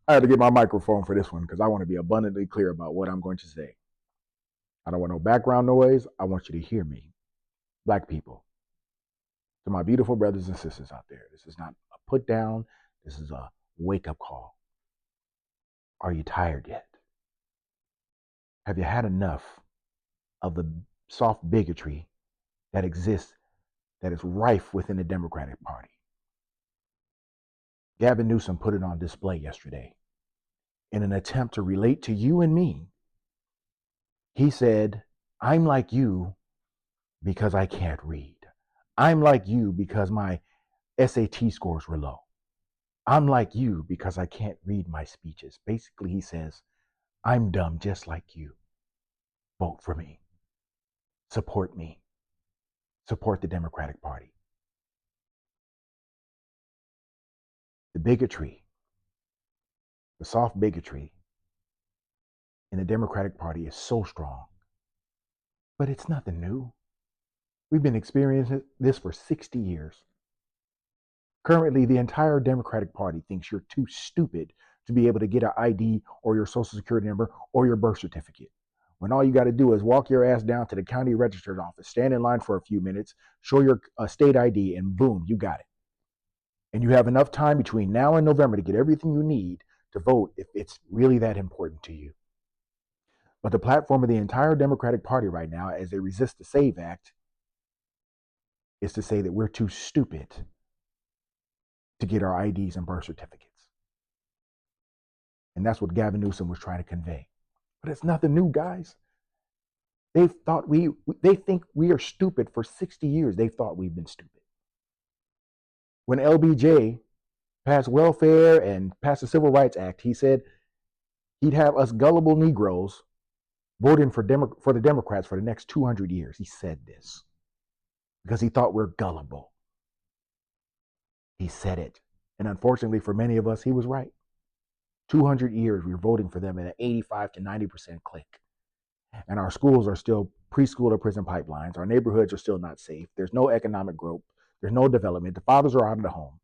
I had to get my microphone for this one because I want to be abundantly clear about what I'm going to say. I don't want no background noise. I want you to hear me. Black people, to my beautiful brothers and sisters out there, this is not a put down. This is a wake up call. Are you tired yet? Have you had enough of the soft bigotry that exists, that is rife within the Democratic Party? Gavin Newsom put it on display yesterday. In an attempt to relate to you and me, he said, I'm like you because I can't read. I'm like you because my SAT scores were low. I'm like you because I can't read my speeches. Basically, he says, I'm dumb just like you. Vote for me. Support me. Support the Democratic Party. The bigotry, the soft bigotry in the Democratic Party is so strong, but it's nothing new. We've been experiencing this for 60 years. Currently, the entire Democratic Party thinks you're too stupid to be able to get an ID or your social security number or your birth certificate. When all you got to do is walk your ass down to the county register's office, stand in line for a few minutes, show your state ID, and boom, you got it. And you have enough time between now and November to get everything you need to vote if it's really that important to you. But the platform of the entire Democratic Party right now, as they resist the SAVE Act, is to say that we're too stupid to get our IDs and birth certificates. And that's what Gavin Newsom was trying to convey. But it's nothing new, guys. They think we are stupid for 60 years. They thought we've been stupid. When LBJ passed welfare and passed the Civil Rights Act, he said he'd have us gullible Negroes voting for the Democrats for the next 200 years. He said this because he thought we're gullible. He said it. And unfortunately for many of us, he was right. 200 years, we're voting for them at an 85 to 90% click. And our schools are still preschool to prison pipelines. Our neighborhoods are still not safe. There's no economic growth. There's no development. The fathers are out of the home.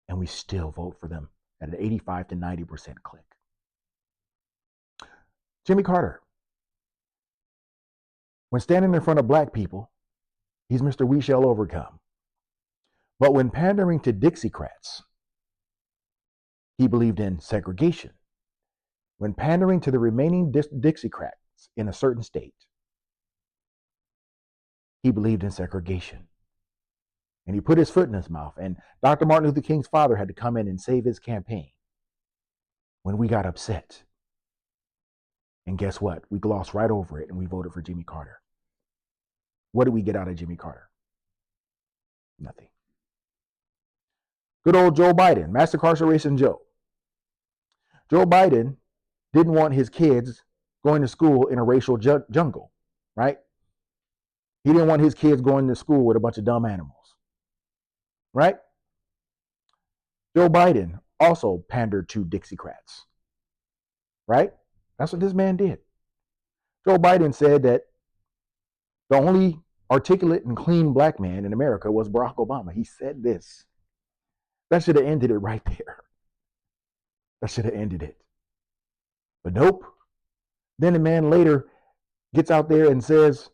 And we still vote for them at an 85 to 90% click. Jimmy Carter, when standing in front of black people, he's Mr. We Shall Overcome. But when pandering to Dixiecrats, he believed in segregation. When pandering to the remaining Dixiecrats in a certain state, he believed in segregation. And he put his foot in his mouth. And Dr. Martin Luther King's father had to come in and save his campaign when we got upset. And guess what? We glossed right over it and we voted for Jimmy Carter. What did we get out of Jimmy Carter? Nothing. Good old Joe Biden, mass incarceration Joe. Joe Biden didn't want his kids going to school in a racial jungle, right? He didn't want his kids going to school with a bunch of dumb animals, right? Joe Biden also pandered to Dixiecrats, right? That's what this man did. Joe Biden said that the only articulate and clean black man in America was Barack Obama. He said this. That should have ended it right there. That should have ended it. But nope. Then the man later gets out there and says,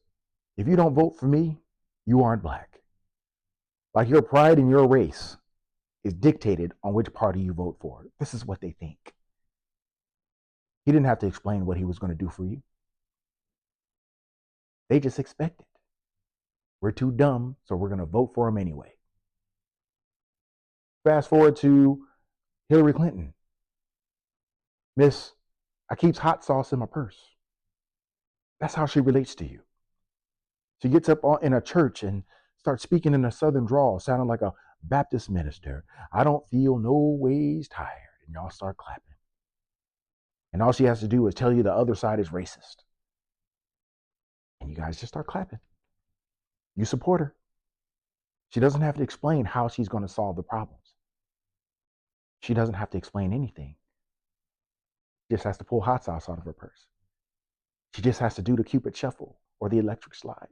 if you don't vote for me, you aren't black. Like your pride in your race is dictated on which party you vote for. This is what they think. He didn't have to explain what he was going to do for you. They just expect it. We're too dumb, so we're going to vote for him anyway. Fast forward to Hillary Clinton. Miss, I keeps hot sauce in my purse. That's how she relates to you. She gets up in a church and starts speaking in a southern drawl, sounding like a Baptist minister. I don't feel no ways tired. And y'all start clapping. And all she has to do is tell you the other side is racist. And you guys just start clapping. You support her. She doesn't have to explain how she's going to solve the problems. She doesn't have to explain anything. She just has to pull hot sauce out of her purse. She just has to do the Cupid shuffle or the electric slide.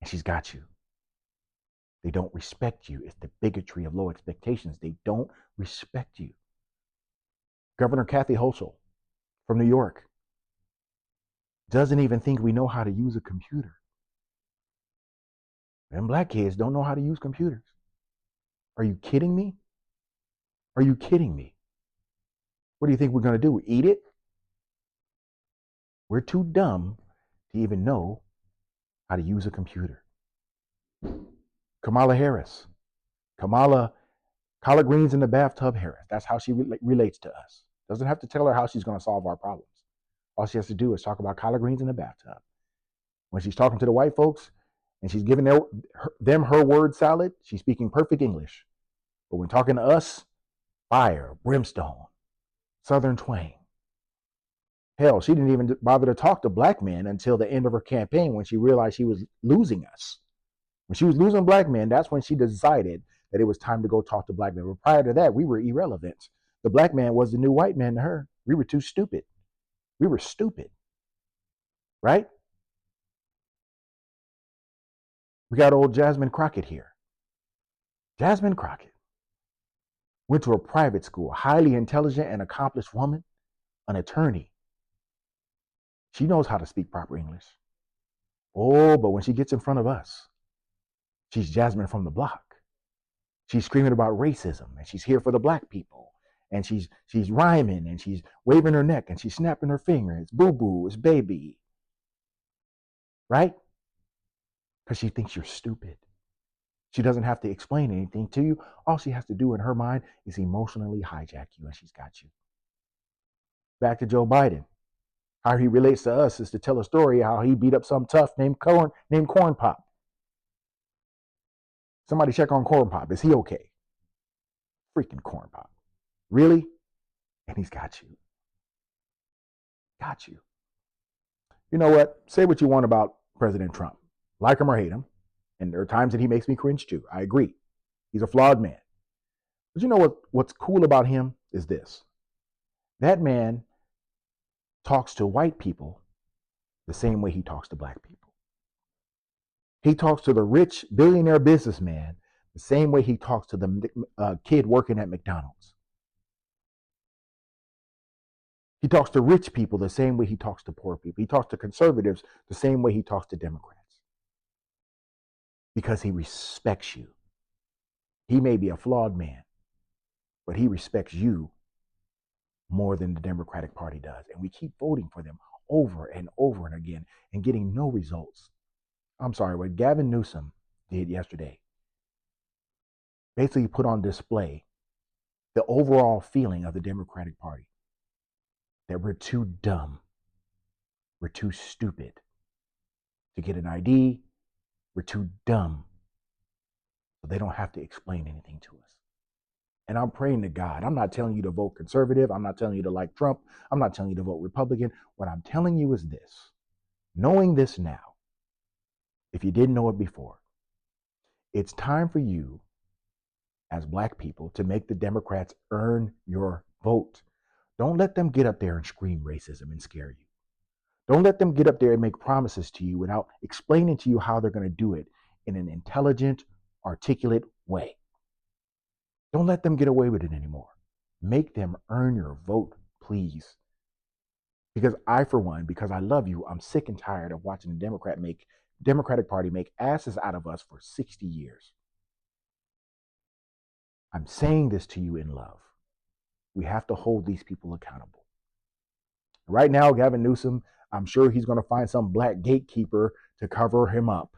And she's got you. They don't respect you. It's the bigotry of low expectations. They don't respect you. Governor Kathy Hochul from New York doesn't even think we know how to use a computer. And black kids don't know how to use computers. Are you kidding me? Are you kidding me? What do you think we're going to do? Eat it? We're too dumb to even know how to use a computer. Kamala Harris. Kamala, collard greens in the bathtub Harris. That's how she relates to us. Doesn't have to tell her how she's going to solve our problems. All she has to do is talk about collard greens in the bathtub. When she's talking to the white folks and she's giving them her word salad, she's speaking perfect English. But when talking to us, fire, brimstone, Southern twang. Hell, she didn't even bother to talk to black men until the end of her campaign when she realized she was losing us. When she was losing black men, that's when she decided that it was time to go talk to black men. But prior to that, we were irrelevant. The black man was the new white man to her. We were too stupid. We were stupid. Right? We got old Jasmine Crockett here. Jasmine Crockett went to a private school, highly intelligent and accomplished woman, an attorney. She knows how to speak proper English. Oh, but when she gets in front of us, she's Jasmine from the block. She's screaming about racism, and she's here for the black people. And she's rhyming, and she's waving her neck, and she's snapping her finger. It's boo-boo, it's baby. Right? Because she thinks you're stupid. She doesn't have to explain anything to you. All she has to do in her mind is emotionally hijack you, and she's got you. Back to Joe Biden. How he relates to us is to tell a story how he beat up some tough named Corn Pop. Somebody check on Corn Pop. Is he okay? Freaking Corn Pop. Really? And he's got you. Got you. You know what? Say what you want about President Trump. Like him or hate him. And there are times that he makes me cringe too. I agree. He's a flawed man. But you know what's cool about him is this. That man talks to white people the same way he talks to black people. He talks to the rich billionaire businessman the same way he talks to the kid working at McDonald's. He talks to rich people the same way he talks to poor people. He talks to conservatives the same way he talks to Democrats. Because he respects you. He may be a flawed man, but he respects you more than the Democratic Party does. And we keep voting for them over and over and again and getting no results. I'm sorry, what Gavin Newsom did yesterday basically put on display the overall feeling of the Democratic Party. That we're too dumb. We're too stupid to get an ID. We're too dumb. So they don't have to explain anything to us. And I'm praying to God. I'm not telling you to vote conservative. I'm not telling you to like Trump. I'm not telling you to vote Republican. What I'm telling you is this. Knowing this now, if you didn't know it before, it's time for you as black people to make the Democrats earn your vote. Don't let them get up there and scream racism and scare you. Don't let them get up there and make promises to you without explaining to you how they're going to do it in an intelligent, articulate way. Don't let them get away with it anymore. Make them earn your vote, please. Because I, for one, because I love you, I'm sick and tired of watching the Democratic Party make asses out of us for 60 years. I'm saying this to you in love. We have to hold these people accountable. Right now, Gavin Newsom, I'm sure he's going to find some black gatekeeper to cover him up,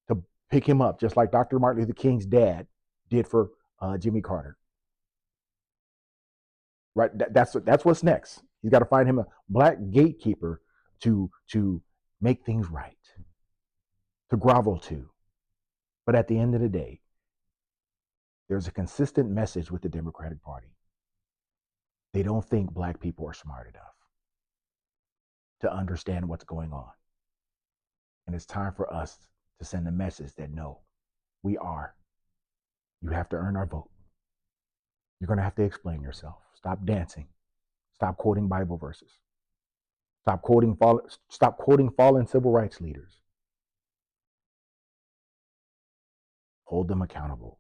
to pick him up, just like Dr. Martin Luther King's dad did for Jimmy Carter. Right? That's what's next. He's got to find him a black gatekeeper to make things right, to grovel to. But at the end of the day, there's a consistent message with the Democratic Party. They don't think black people are smart enough to understand what's going on. And it's time for us to send a message that no, we are. You have to earn our vote. You're going to have to explain yourself. Stop dancing. Stop quoting Bible verses. Stop quoting fallen civil rights leaders. Hold them accountable.